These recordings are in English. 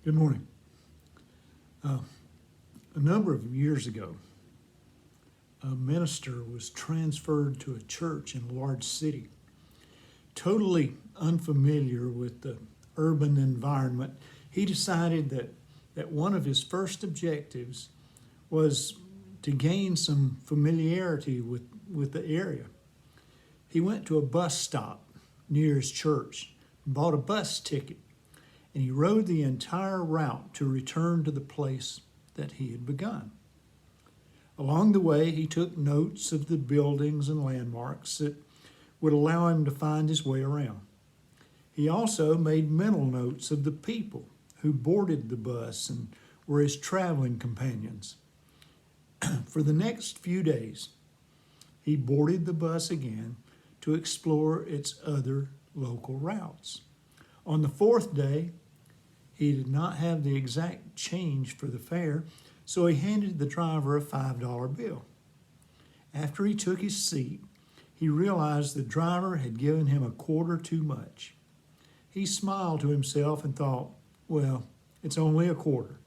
Good morning. A number of years ago, a minister was transferred to a church in a large city. Totally unfamiliar with the urban environment, he decided that one of his first objectives was to gain some familiarity with the area. He went to a bus stop near his church, bought a bus ticket, and he rode the entire route to return to the place that he had begun. Along the way, he took notes of the buildings and landmarks that would allow him to find his way around. He also made mental notes of the people who boarded the bus and were his traveling companions. For the next few days, he boarded the bus again to explore its other local routes. On the fourth day, he did not have the exact change for the fare, so he handed the driver a $5 bill. After he took his seat, he realized the driver had given him a quarter too much. He smiled to himself and thought, well, it's only a quarter.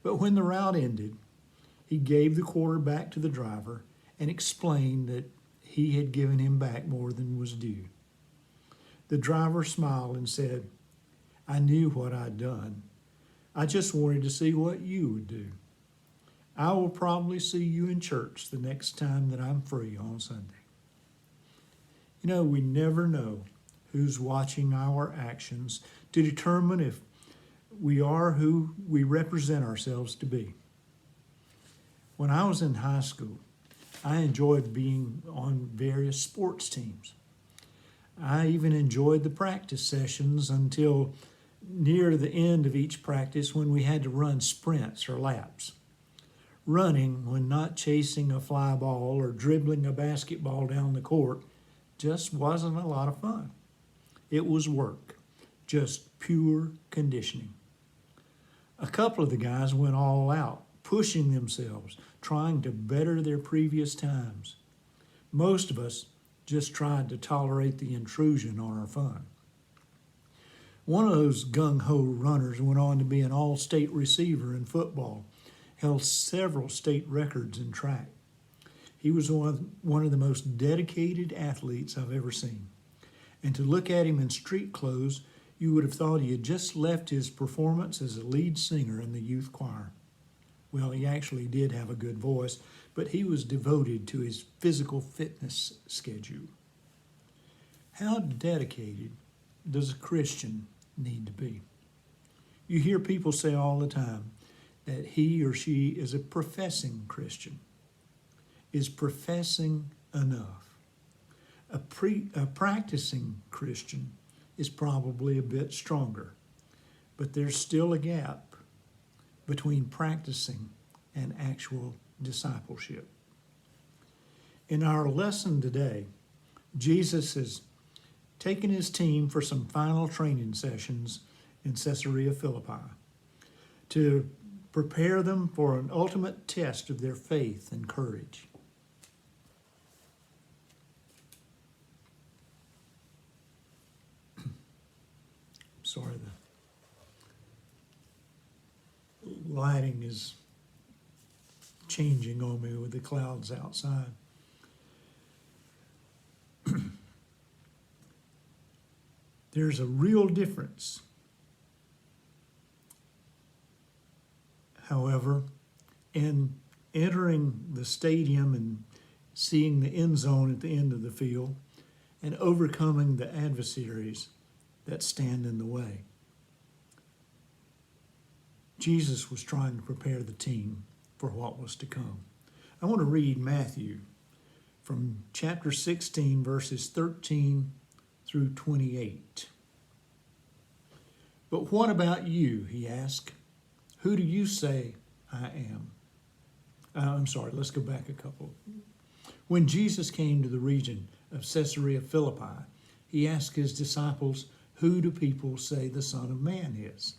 But when the route ended, he gave the quarter back to the driver and explained that he had given him back more than was due. The driver smiled and said, I knew what I'd done. I just wanted to see what you would do. I will probably see you in church the next time that I'm free on Sunday. You know, we never know who's watching our actions to determine if we are who we represent ourselves to be. When I was in high school, I enjoyed being on various sports teams. I even enjoyed the practice sessions until near the end of each practice when we had to run sprints or laps. Running when not chasing a fly ball or dribbling a basketball down the court just wasn't a lot of fun. It was work, just pure conditioning. A couple of the guys went all out, pushing themselves, trying to better their previous times. Most of us just tried to tolerate the intrusion on our fun. One of those gung-ho runners went on to be an all-state receiver in football, held several state records in track. He was one of the most dedicated athletes I've ever seen. And to look at him in street clothes, you would have thought he had just left his performance as a lead singer in the youth choir. Well, he actually did have a good voice, but he was devoted to his physical fitness schedule. How dedicated does a Christian need to be? You hear people say all the time that he or she is a professing Christian. Is professing enough? A practicing Christian is probably a bit stronger, but there's still a gap between practicing and actual discipleship. In our lesson today, Jesus has taken his team for some final training sessions in Caesarea Philippi to prepare them for an ultimate test of their faith and courage. Sorry, the lighting is changing on me with the clouds outside. There's a real difference, however, in entering the stadium and seeing the end zone at the end of the field and overcoming the adversaries that stand in the way. Jesus was trying to prepare the team for what was to come. I want to read Matthew from chapter 16, verses 13 through 28. But what about you, he asked. Who do you say I am? Let's go back a couple. When Jesus came to the region of Caesarea Philippi, he asked his disciples, who do people say the Son of Man is?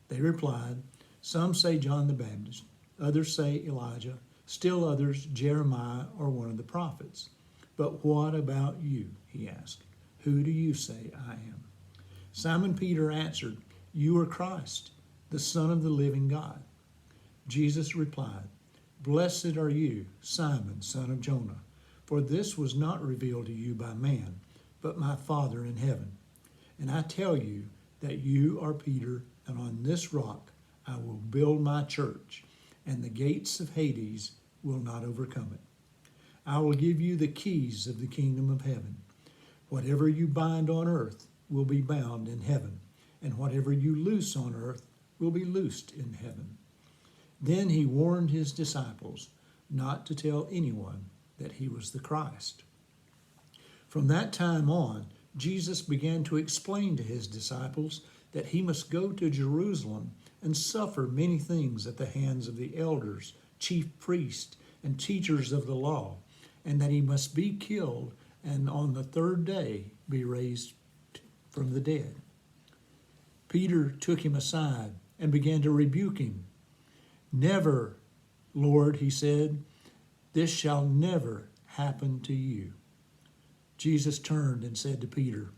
They replied, some say John the Baptist, others say Elijah, still others Jeremiah or one of the prophets. But what about you, he asked. Who do you say I am? Simon Peter answered, you are Christ, the Son of the living God. Jesus replied, Blessed are you, Simon, son of Jonah, for this was not revealed to you by man, but my Father in heaven. And I tell you that you are Peter, and on this rock I will build my church, and the gates of Hades will not overcome it. I will give you the keys of the kingdom of heaven. Whatever you bind on earth will be bound in heaven, and whatever you loose on earth will be loosed in heaven. Then he warned his disciples not to tell anyone that he was the Christ. From that time on, Jesus began to explain to his disciples that he must go to Jerusalem and suffer many things at the hands of the elders, chief priests, and teachers of the law, and that he must be killed and on the third day be raised from the dead. Peter took him aside and began to rebuke him. Never, Lord, he said, this shall never happen to you. Jesus turned and said to Peter,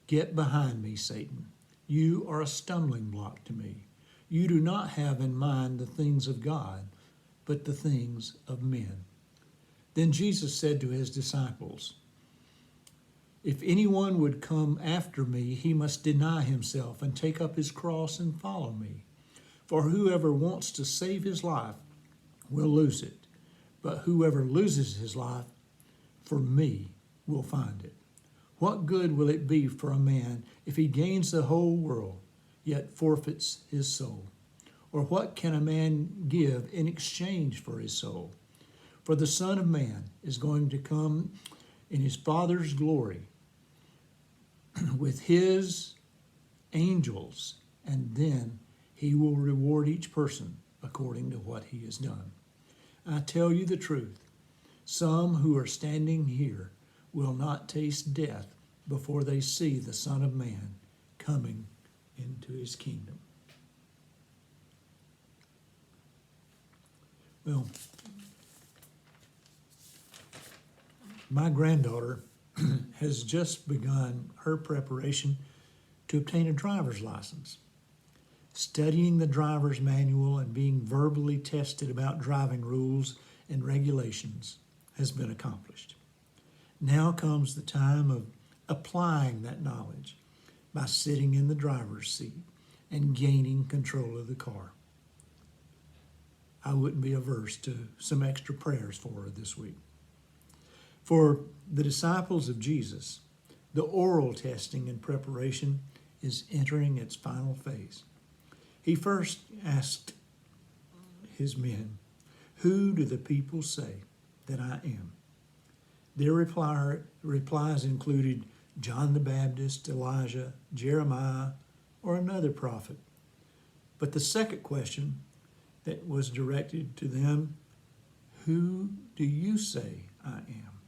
Get behind me, Satan. You are a stumbling block to me. You do not have in mind the things of God, but the things of men. Then Jesus said to his disciples, If anyone would come after me, he must deny himself and take up his cross and follow me. For whoever wants to save his life will lose it, but whoever loses his life for me will find it. What good will it be for a man if he gains the whole world, yet forfeits his soul? Or what can a man give in exchange for his soul? For the Son of Man is going to come in his Father's glory with his angels, and then he will reward each person according to what he has done. I tell you the truth, some who are standing here will not taste death before they see the Son of Man coming into his kingdom. Well, my granddaughter has just begun her preparation to obtain a driver's license. Studying the driver's manual and being verbally tested about driving rules and regulations has been accomplished. Now comes the time of applying that knowledge by sitting in the driver's seat and gaining control of the car. I wouldn't be averse to some extra prayers for her this week. For the disciples of Jesus, the oral testing and preparation is entering its final phase. He first asked his men, Who do the people say that I am? Their replies included John the Baptist, Elijah, Jeremiah, or another prophet. But the second question that was directed to them, Who do you say I am?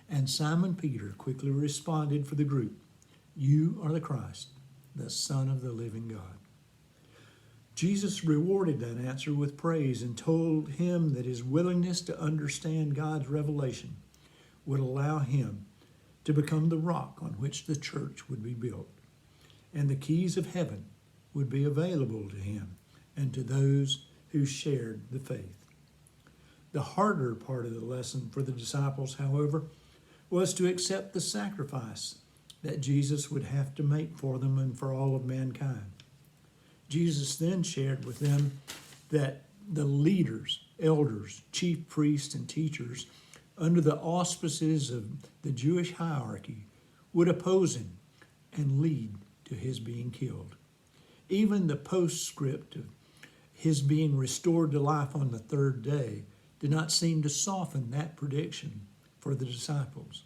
And Simon Peter quickly responded for the group, You are the Christ, the Son of the living God. Jesus rewarded that answer with praise and told him that his willingness to understand God's revelation would allow him to become the rock on which the church would be built, and the keys of heaven would be available to him and to those who shared the faith. The harder part of the lesson for the disciples, however, was to accept the sacrifice that Jesus would have to make for them and for all of mankind. Jesus then shared with them that the leaders, elders, chief priests, and teachers under the auspices of the Jewish hierarchy would oppose him and lead to his being killed. Even the postscript of his being restored to life on the third day did not seem to soften that prediction for the disciples.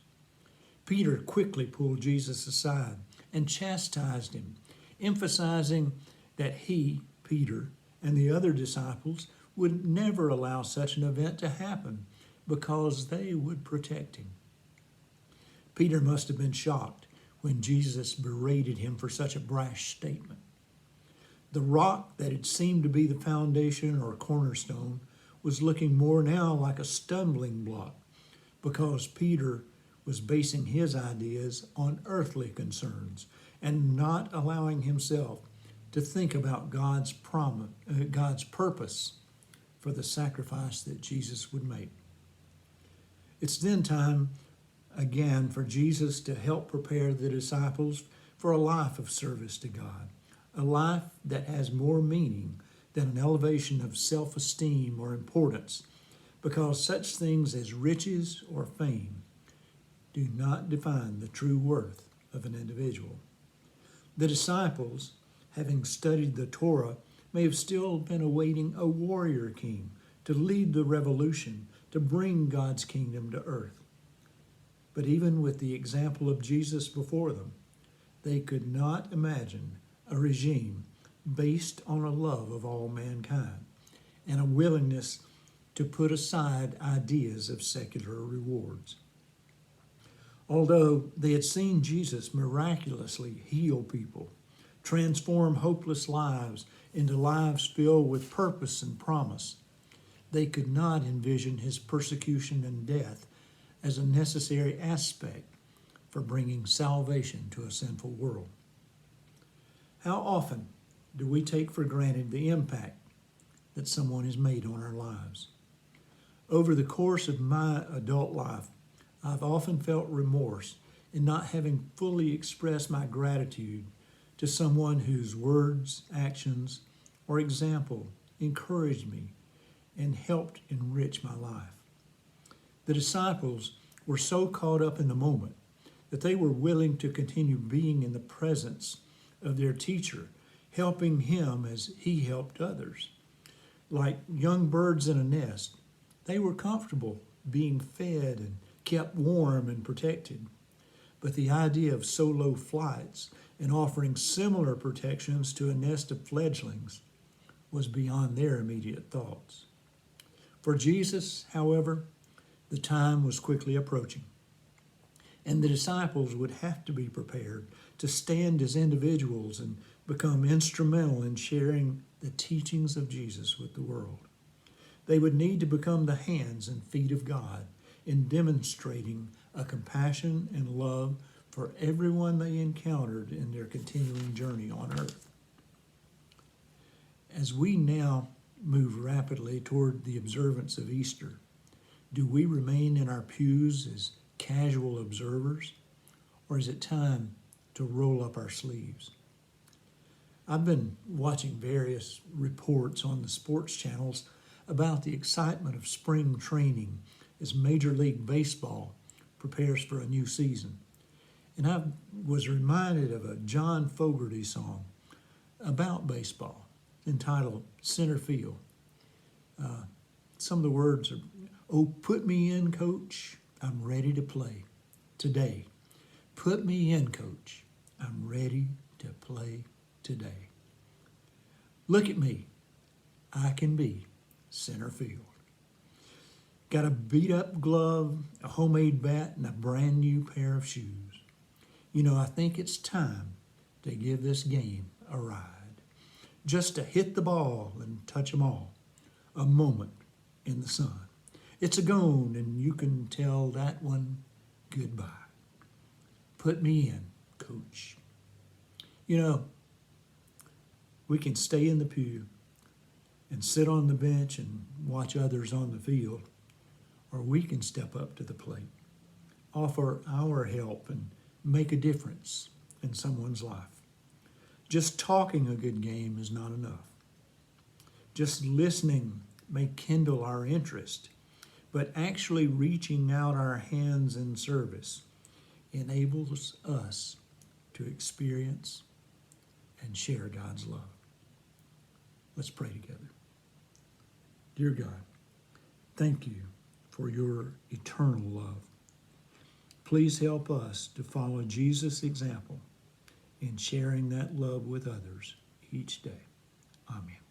Peter quickly pulled Jesus aside and chastised him, emphasizing that he, Peter, and the other disciples would never allow such an event to happen because they would protect him. Peter must have been shocked when Jesus berated him for such a brash statement. The rock that had seemed to be the foundation or cornerstone was looking more now like a stumbling block because Peter was basing his ideas on earthly concerns and not allowing himself to think about God's purpose for the sacrifice that Jesus would make. It's then time again for Jesus to help prepare the disciples for a life of service to God, a life that has more meaning than an elevation of self-esteem or importance, because such things as riches or fame do not define the true worth of an individual. The disciples, having studied the Torah, may have still been awaiting a warrior king to lead the revolution, to bring God's kingdom to earth. But even with the example of Jesus before them, they could not imagine a regime based on a love of all mankind and a willingness to put aside ideas of secular rewards. Although they had seen Jesus miraculously heal people, transform hopeless lives into lives filled with purpose and promise, they could not envision his persecution and death as a necessary aspect for bringing salvation to a sinful world. How often do we take for granted the impact that someone has made on our lives? Over the course of my adult life, I've often felt remorse in not having fully expressed my gratitude to someone whose words, actions, or example encouraged me and helped enrich my life. The disciples were so caught up in the moment that they were willing to continue being in the presence of their teacher, helping him as he helped others. Like young birds in a nest, they were comfortable being fed and kept warm and protected. But the idea of solo flights and offering similar protections to a nest of fledglings was beyond their immediate thoughts. For Jesus, however, the time was quickly approaching, and the disciples would have to be prepared to stand as individuals and become instrumental in sharing the teachings of Jesus with the world. They would need to become the hands and feet of God in demonstrating a compassion and love for everyone they encountered in their continuing journey on earth. As we now move rapidly toward the observance of Easter, do we remain in our pews as casual observers, or is it time to roll up our sleeves? I've been watching various reports on the sports channels about the excitement of spring training as Major League Baseball prepares for a new season. And I was reminded of a John Fogerty song about baseball entitled Center Field. Some of the words are, "Oh, put me in, coach, I'm ready to play today. Put me in, coach, I'm ready to play today. Look at me, I can be center field. Got a beat up glove, a homemade bat, and a brand new pair of shoes. You know, I think it's time to give this game a ride. Just to hit the ball and touch 'em all. A moment in the sun. It's a gone, and you can tell that one goodbye. Put me in, coach." You know, we can stay in the pew and sit on the bench and watch others on the field, or we can step up to the plate, offer our help, and make a difference in someone's life. Just talking a good game is not enough. Just listening may kindle our interest, but actually reaching out our hands in service enables us to experience and share God's love. Let's pray together. Dear God, thank you for your eternal love. Please help us to follow Jesus' example in sharing that love with others each day. Amen.